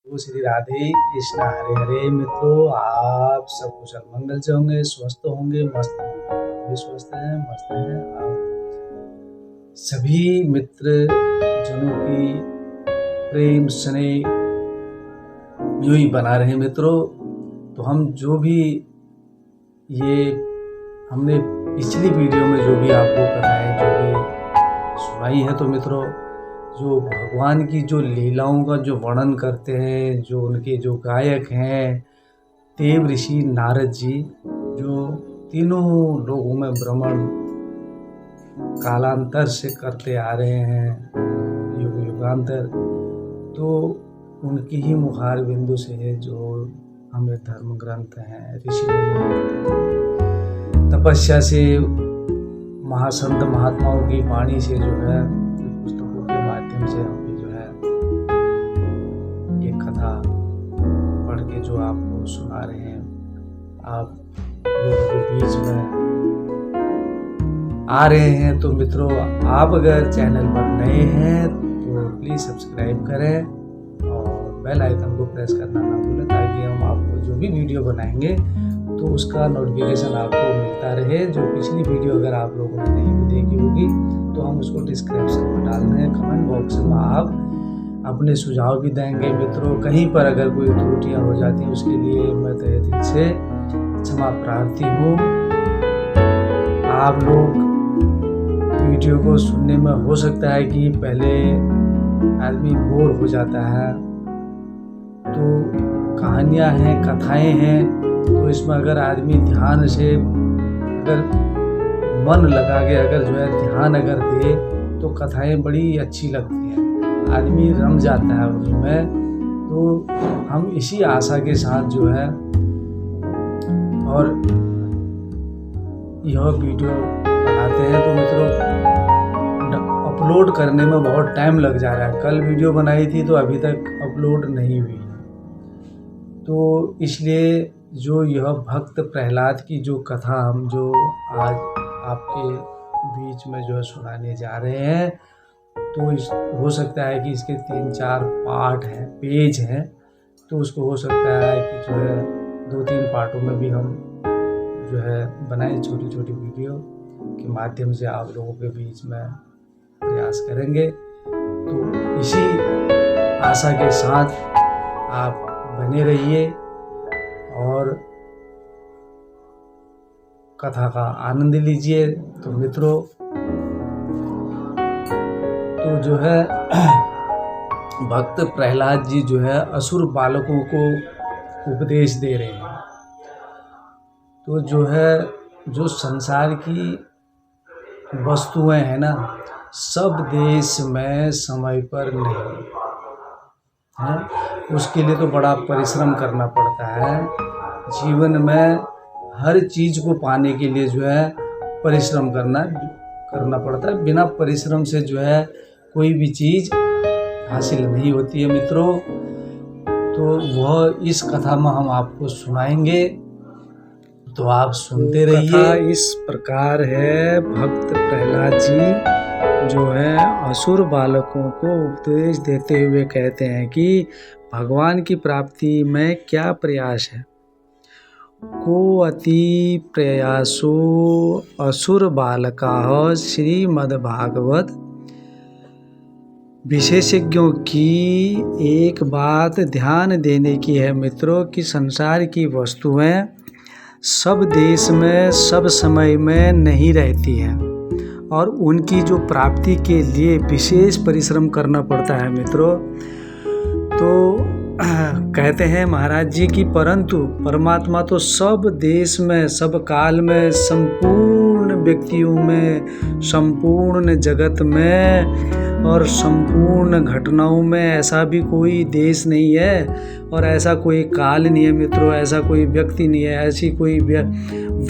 तो श्री राधे कृष्णा हरे हरे। मित्रों, आप सब कुशल मंगल से होंगे, स्वस्थ होंगे, मस्त होंगे। हम भी स्वस्थ हैं, मस्त हैं। आप सभी मित्र जनों की प्रेम स्नेह यूं ही बना रहे मित्रों। तो हम जो भी ये हमने पिछली वीडियो में जो भी आपको कथाएं जो भी सुनाई है, तो मित्रों जो भगवान की जो लीलाओं का जो वर्णन करते हैं, जो उनके जो गायक हैं देव ऋषि नारद जी, जो तीनों लोगों में भ्रमण कालांतर से करते आ रहे हैं, युग युगांतर, तो उनकी ही मुखार बिंदु से है जो हमें धर्म ग्रंथ हैं, ऋषि तपस्या से महासंत महात्माओं की वाणी से जो है पुस्तकों के माध्यम से हम भी जो है ये कथा पढ़ के जो आपको सुना रहे हैं। आप लोगों के बीच में आ रहे हैं। तो मित्रों, आप अगर चैनल पर नए हैं तो प्लीज़ सब्सक्राइब करें और बेल आइकन को प्रेस करना ना भूलें, ताकि हम आपको जो भी वीडियो बनाएंगे तो उसका नोटिफिकेशन आपको मिलता रहे। जो पिछली वीडियो अगर आप लोगों ने नहीं भी देखी होगी तो हम उसको डिस्क्रिप्शन में डाल दें। कमेंट बॉक्स में आप अपने सुझाव भी देंगे मित्रों। कहीं पर अगर कोई त्रुटियां हो जाती हैं उसके लिए मैं तहे दिल से क्षमा प्रार्थी हूँ। आप लोग वीडियो को सुनने में हो सकता है कि पहले आदमी बोर हो जाता है, तो कहानियाँ हैं, कथाएं हैं, तो इसमें अगर आदमी ध्यान से अगर मन लगा के अगर जो है ध्यान अगर दे तो कथाएं बड़ी अच्छी लगती हैं, आदमी रम जाता है उसमें। तो हम इसी आशा के साथ जो है और यह वीडियो बनाते हैं। तो मित्रों, अपलोड करने में बहुत टाइम लग जा रहा है। कल वीडियो बनाई थी तो अभी तक अपलोड नहीं हुई, तो इसलिए जो यह भक्त प्रहलाद की जो कथा हम जो आज आपके बीच में जो है सुनाने जा रहे हैं, तो हो सकता है कि इसके 3-4 पार्ट हैं, पेज हैं, तो उसको हो सकता है कि जो है 2-3 पार्टों में भी हम जो है बनाए, छोटी छोटी वीडियो के माध्यम से आप लोगों के बीच में प्रयास करेंगे। तो इसी आशा के साथ आप बने रहिए और कथा का आनंद लीजिए। तो मित्रों, तो जो है भक्त प्रहलाद जी जो है असुर बालकों को उपदेश दे रहे हैं। तो जो है जो संसार की वस्तुएं हैं ना, सब देश में समय पर नहीं है, उसके लिए तो बड़ा परिश्रम करना पड़ता है। जीवन में हर चीज़ को पाने के लिए जो है परिश्रम करना पड़ता है। बिना परिश्रम से जो है कोई भी चीज़ हासिल नहीं होती है मित्रों। तो वह इस कथा में हम आपको सुनाएंगे, तो आप सुनते रहिए। कथा इस प्रकार है। भक्त प्रहलाद जी जो है असुर बालकों को उपदेश देते हुए कहते हैं कि भगवान की प्राप्ति में क्या प्रयास है। को अति प्रयासो असुर बालकाः श्रीमद्भागवत। विशेषज्ञों की एक बात ध्यान देने की है मित्रों कि संसार की वस्तुएं सब देश में सब समय में नहीं रहती हैं और उनकी जो प्राप्ति के लिए विशेष परिश्रम करना पड़ता है मित्रों। तो कहते हैं महाराज जी की परंतु परमात्मा तो सब देश में, सब काल में, संपूर्ण व्यक्तियों में, संपूर्ण जगत में और संपूर्ण घटनाओं में, ऐसा भी कोई देश नहीं है और ऐसा कोई काल नहीं है मित्रों, ऐसा कोई व्यक्ति नहीं है, ऐसी कोई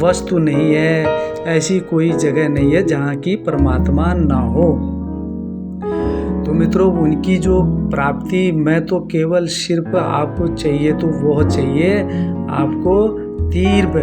वस्तु नहीं है, ऐसी कोई जगह नहीं है जहाँ की परमात्मा ना हो। तो मित्रों, उनकी जो प्राप्ति में तो केवल सिर्फ आपको चाहिए तो वह चाहिए आपको तीव्र,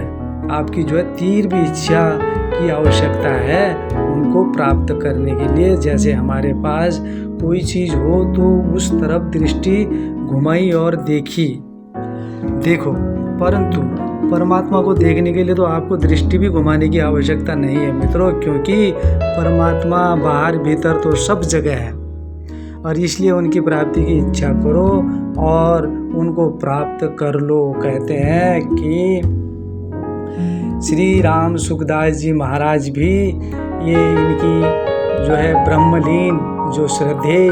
आपकी जो है तीव्र इच्छा की आवश्यकता है उनको प्राप्त करने के लिए। जैसे हमारे पास कोई चीज़ हो तो उस तरफ दृष्टि घुमाई और देखो, परंतु परमात्मा को देखने के लिए तो आपको दृष्टि भी घुमाने की आवश्यकता नहीं है मित्रों, क्योंकि परमात्मा बाहर भीतर तो सब जगह है। और इसलिए उनकी प्राप्ति की इच्छा करो और उनको प्राप्त कर लो। कहते हैं कि श्री राम सुखदास जी महाराज भी ये इनकी जो है ब्रह्मलीन जो श्रद्धेय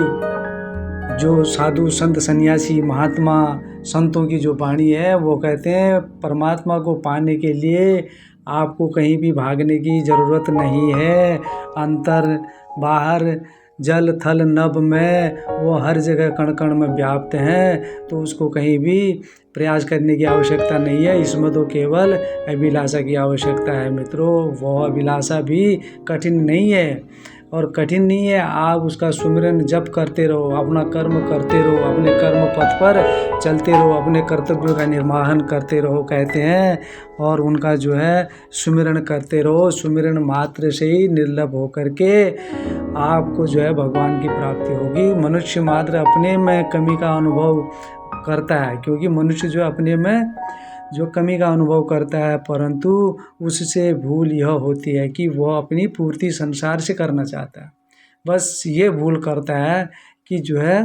जो साधु संत सन्यासी महात्मा संतों की जो वाणी है, वो कहते हैं परमात्मा को पाने के लिए आपको कहीं भी भागने की ज़रूरत नहीं है। अंतर बाहर जल थल नभ में वो हर जगह कण कण में व्याप्त हैं, तो उसको कहीं भी प्रयास करने की आवश्यकता नहीं है। इसमें तो केवल अभिलाषा की आवश्यकता है मित्रों। वह अभिलाषा भी कठिन नहीं है और कठिन नहीं है। आप उसका सुमिरन जप करते रहो, अपना कर्म करते रहो, अपने कर्म पथ पर चलते रहो, अपने कर्तव्यों का निर्वहन करते रहो कहते हैं, और उनका जो है सुमिरन करते रहो। सुमिरन मात्र से ही निर्लभ होकर के आपको जो है भगवान की प्राप्ति होगी। मनुष्य मात्र अपने में कमी का अनुभव करता है, क्योंकि मनुष्य जो अपने में जो कमी का अनुभव करता है, परंतु उससे भूल यह होती है कि वह अपनी पूर्ति संसार से करना चाहता है। बस ये भूल करता है कि जो है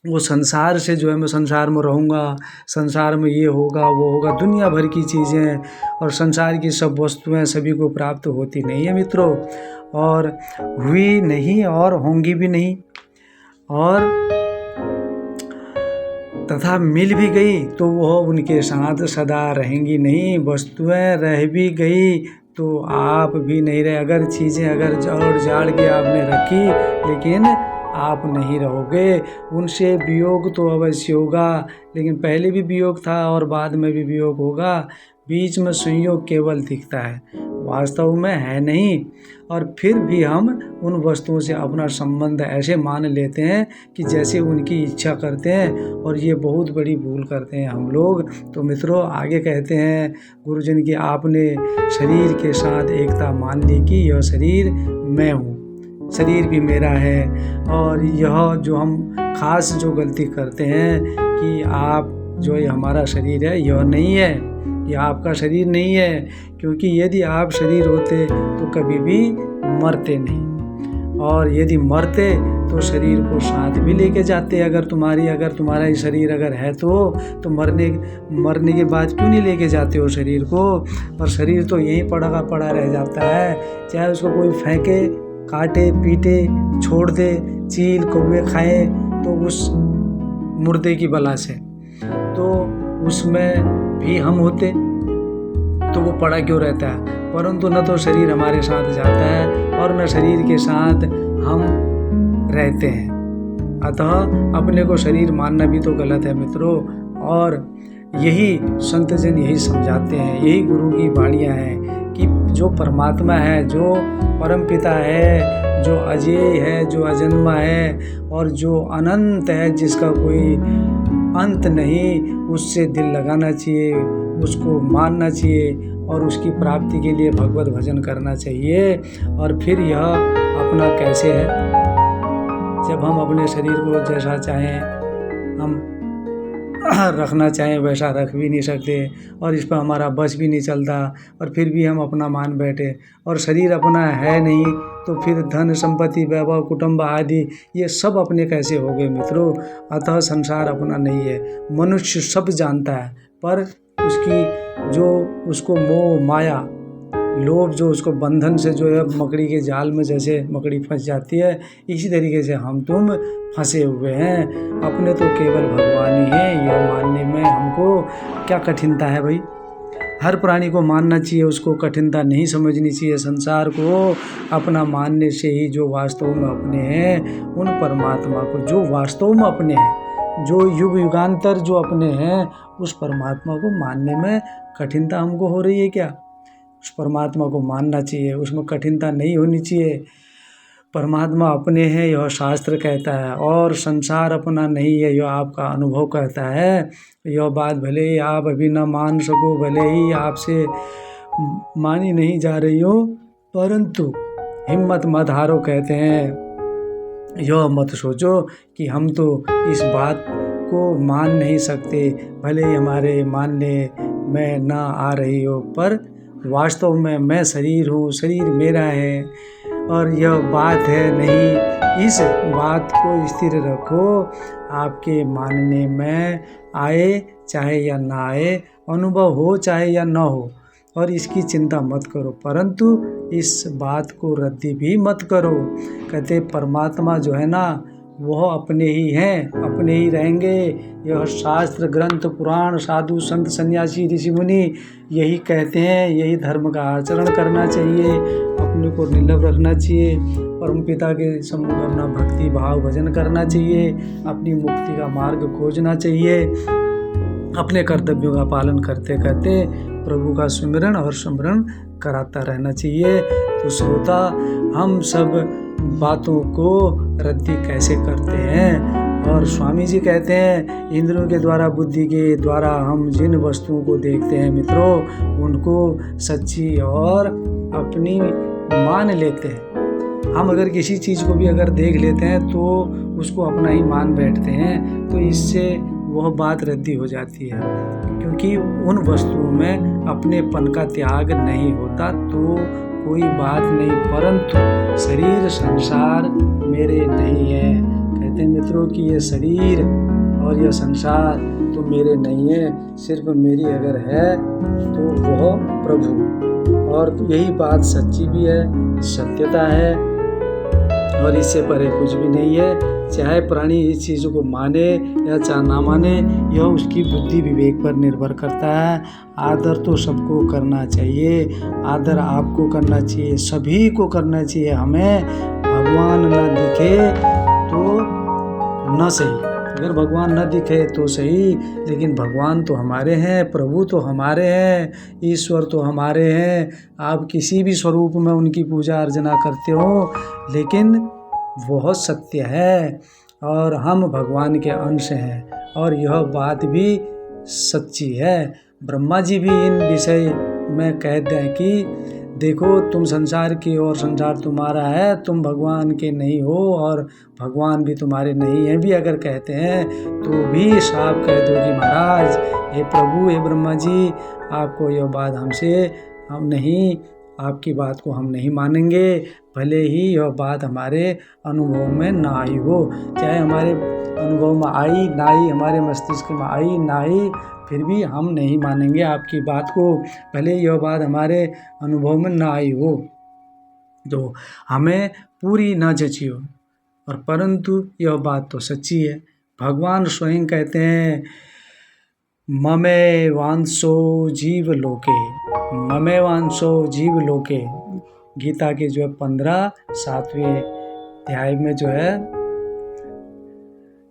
वो संसार से जो है मैं संसार में रहूँगा, संसार में ये होगा वो होगा, दुनिया भर की चीज़ें और संसार की सब वस्तुएं सभी को प्राप्त होती नहीं है मित्रों, और हुई नहीं और होंगी भी नहीं, और तथा मिल भी गई तो वह उनके साथ सदा रहेंगी नहीं। वस्तुएं रह भी गई तो आप भी नहीं रहे। अगर चीज़ें अगर जोड़ जाड़ के आपने रखी, लेकिन आप नहीं रहोगे। उनसे वियोग तो अवश्य होगा, लेकिन पहले भी वियोग था और बाद में भी वियोग होगा। बीच में संयोग केवल दिखता है, वास्तव में है नहीं। और फिर भी हम उन वस्तुओं से अपना संबंध ऐसे मान लेते हैं कि जैसे उनकी इच्छा करते हैं, और ये बहुत बड़ी भूल करते हैं हम लोग। तो मित्रों आगे कहते हैं गुरुजन की आपने शरीर के साथ एकता मान ली कि यह शरीर मैं हूँ, शरीर भी मेरा है। और यह जो हम खास जो गलती करते हैं कि आप जो ये हमारा शरीर है यह नहीं है, यह आपका शरीर नहीं है, क्योंकि यदि आप शरीर होते तो कभी भी मरते नहीं, और यदि मरते तो शरीर को साथ भी लेके जाते। अगर तुम्हारा ही शरीर अगर है तो मरने के बाद क्यों नहीं लेके जाते हो शरीर को। और शरीर तो यहीं पड़ा रह जाता है, चाहे उसको कोई फेंके, काटे, पीटे, छोड़ दे, चील कौवे खाए तो उस मुर्दे की बला से, तो उसमें भी हम होते तो वो पड़ा क्यों रहता है। परंतु न तो शरीर हमारे साथ जाता है और न शरीर के साथ हम रहते हैं। अतः अपने को शरीर मानना भी तो गलत है मित्रों। और यही संत जन यही समझाते हैं, यही गुरु की वाणियाँ हैं कि जो परमात्मा है, जो परम पिता है, जो अजेय है, जो अजन्मा है और जो अनंत है, जिसका कोई अंत नहीं, उससे दिल लगाना चाहिए, उसको मानना चाहिए और उसकी प्राप्ति के लिए भगवत भजन करना चाहिए। और फिर यह अपना कैसे है, जब हम अपने शरीर को जैसा चाहें हम रखना चाहें वैसा रख भी नहीं सकते, और इस पर हमारा बस भी नहीं चलता, और फिर भी हम अपना मान बैठे। और शरीर अपना है नहीं तो फिर धन संपत्ति वैभव कुटुंब आदि ये सब अपने कैसे हो गए मित्रों। अतः संसार अपना नहीं है। मनुष्य सब जानता है, पर उसको मोह माया लोभ जो उसको बंधन से जो है मकड़ी के जाल में जैसे मकड़ी फंस जाती है, इसी तरीके से हम तुम फंसे हुए हैं। अपने तो केवल भगवान ही है, यह मानने में हमको क्या कठिनता है भाई। हर प्राणी को मानना चाहिए, उसको कठिनता नहीं समझनी चाहिए। संसार को अपना मानने से ही जो वास्तव में अपने हैं, उन परमात्मा को जो वास्तव में अपने हैं, जो युग युगांतर जो अपने हैं, उस परमात्मा को मानने में कठिनता हमको हो रही है क्या। उस परमात्मा को मानना चाहिए, उसमें कठिनता नहीं होनी चाहिए। परमात्मा अपने हैं यह शास्त्र कहता है, और संसार अपना नहीं है यह आपका अनुभव कहता है। यह बात भले ही आप अभी न मान सको, भले ही आपसे मानी नहीं जा रही हो, परंतु हिम्मत मत हारो कहते हैं। यह मत सोचो कि हम तो इस बात को मान नहीं सकते, भले ही हमारे मानने में ना आ रही हो, पर वास्तव में मैं शरीर हूँ, शरीर मेरा है और यह बात है नहीं। इस बात को स्थिर रखो, आपके मानने में आए चाहे या ना आए, अनुभव हो चाहे या ना हो, और इसकी चिंता मत करो, परंतु इस बात को रद्दी भी मत करो। कहते परमात्मा जो है ना, वह अपने ही हैं, अपने ही रहेंगे। यह शास्त्र ग्रंथ पुराण साधु संत सन्यासी ऋषि मुनि यही कहते हैं, यही धर्म का आचरण करना चाहिए, अपने को निर्लभ रखना चाहिए, परम पिता के सम्मुख अपना भक्ति भाव भजन करना चाहिए, अपनी मुक्ति का मार्ग खोजना चाहिए, अपने कर्तव्यों का पालन करते करते प्रभु का सुमिरन और स्मरण कराता रहना चाहिए। तो श्रोता, हम सब बातों को रद्दी कैसे करते हैं? और स्वामी जी कहते हैं, इंद्रियों के द्वारा, बुद्धि के द्वारा हम जिन वस्तुओं को देखते हैं मित्रों, उनको सच्ची और अपनी मान लेते हैं। हम अगर किसी चीज़ को भी अगर देख लेते हैं तो उसको अपना ही मान बैठते हैं, तो इससे वह बात रद्दी हो जाती है, क्योंकि उन वस्तुओं में अपनेपन का त्याग नहीं होता। तो कोई बात नहीं, परंतु शरीर संसार मेरे नहीं है। कहते हैं मित्रों कि ये शरीर और यह संसार तो मेरे नहीं है, सिर्फ मेरी अगर है तो वह प्रभु। और यही बात सच्ची भी है, सत्यता है, और इससे परे कुछ भी नहीं है। चाहे प्राणी इस चीज़ों को माने या चाहे ना माने, यह उसकी बुद्धि विवेक पर निर्भर करता है। आदर तो सबको करना चाहिए, आदर आपको करना चाहिए, सभी को करना चाहिए। हमें भगवान न दिखे तो न सही, अगर भगवान न दिखे तो सही, लेकिन भगवान तो हमारे हैं, प्रभु तो हमारे हैं, ईश्वर तो हमारे हैं। आप किसी भी स्वरूप में उनकी पूजा अर्चना करते हो, लेकिन वह सत्य है और हम भगवान के अंश हैं, और यह बात भी सच्ची है। ब्रह्मा जी भी इन विषय में कहते हैं कि देखो, तुम संसार की और संसार तुम्हारा है, तुम भगवान के नहीं हो और भगवान भी तुम्हारे नहीं हैं भी अगर कहते हैं तो भी साफ कह दो कि महाराज, हे प्रभु, हे ब्रह्मा जी, आपको यह बात हम नहीं, आपकी बात को हम नहीं मानेंगे, भले ही यह बात हमारे अनुभव में ना आई हो। चाहे हमारे अनुभव में आई ना आई, हमारे मस्तिष्क में आई ना आई, फिर भी हम नहीं मानेंगे आपकी बात को, भले यह बात हमारे अनुभव में ना आई हो, तो हमें पूरी ना जची हो, और परंतु यह बात तो सच्ची है। भगवान स्वयं कहते हैं, ममे वांसो जीव लोके, ममे वांसो जीव लोके। गीता के जो है 7वें अध्याय में जो है,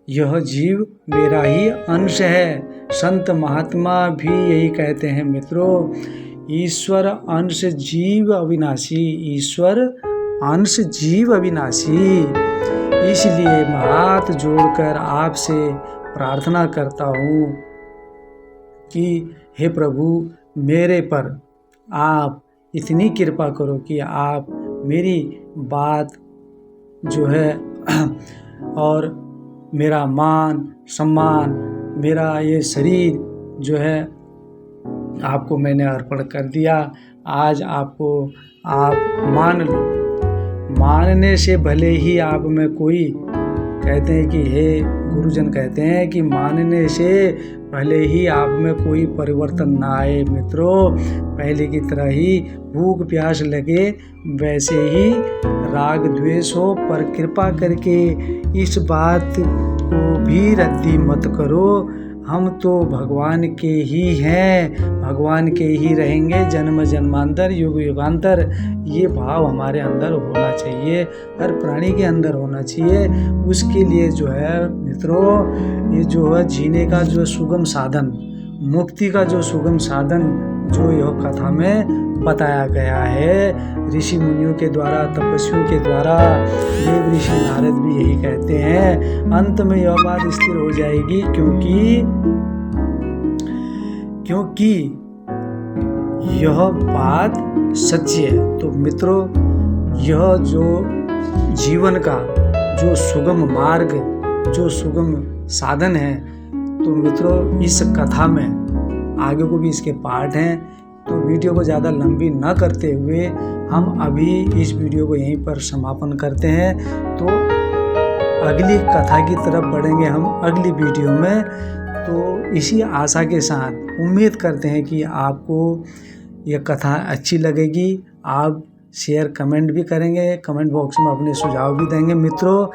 यह जीव मेरा ही अंश है। संत महात्मा भी यही कहते हैं मित्रों, ईश्वर अंश जीव अविनाशी, ईश्वर अंश जीव अविनाशी। इसलिए मैं हाथ जोड़कर आपसे प्रार्थना करता हूँ कि हे प्रभु, मेरे पर आप इतनी कृपा करो कि आप मेरी बात जो है और मेरा मान सम्मान, मेरा ये शरीर जो है आपको मैंने अर्पण कर दिया। आज आपको आप मान लो। मानने से भले ही आप में कोई, कहते हैं कि हे गुरुजन कहते हैं कि मानने से भले ही आप में कोई परिवर्तन ना आए मित्रों, पहले की तरह ही भूख प्यास लगे, वैसे ही राग द्वेष हो, पर कृपा करके इस बात को भी रद्दी मत करो। हम तो भगवान के ही हैं, भगवान के ही रहेंगे जन्म जन्मांतर युग युगांतर। ये भाव हमारे अंदर होना चाहिए, हर प्राणी के अंदर होना चाहिए। उसके लिए जो है मित्रों, ये जो है जीने का जो सुगम साधन, मुक्ति का जो सुगम साधन जो यह कथा में बताया गया है ऋषि मुनियों के द्वारा, तपस्वियों के द्वारा। देव ऋषि नारद भी यही कहते हैं। अंत में यह बात स्थिर हो जाएगी, क्योंकि यह बात सच्ची है। तो मित्रों, यह जो जीवन का जो सुगम मार्ग, जो सुगम साधन है। तो मित्रों, इस कथा में आगे को भी इसके पार्ट हैं, तो वीडियो को ज़्यादा लंबी न करते हुए हम अभी इस वीडियो को यहीं पर समापन करते हैं। तो अगली कथा की तरफ बढ़ेंगे हम अगली वीडियो में। तो इसी आशा के साथ उम्मीद करते हैं कि आपको यह कथा अच्छी लगेगी। आप शेयर कमेंट भी करेंगे, कमेंट बॉक्स में अपने सुझाव भी देंगे। मित्रों,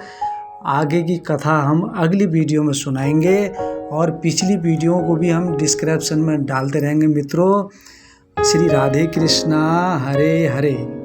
आगे की कथा हम अगली वीडियो में सुनाएंगे और पिछली वीडियो को भी हम डिस्क्रिप्शन में डालते रहेंगे। मित्रों, श्री राधे कृष्णा, हरे हरे।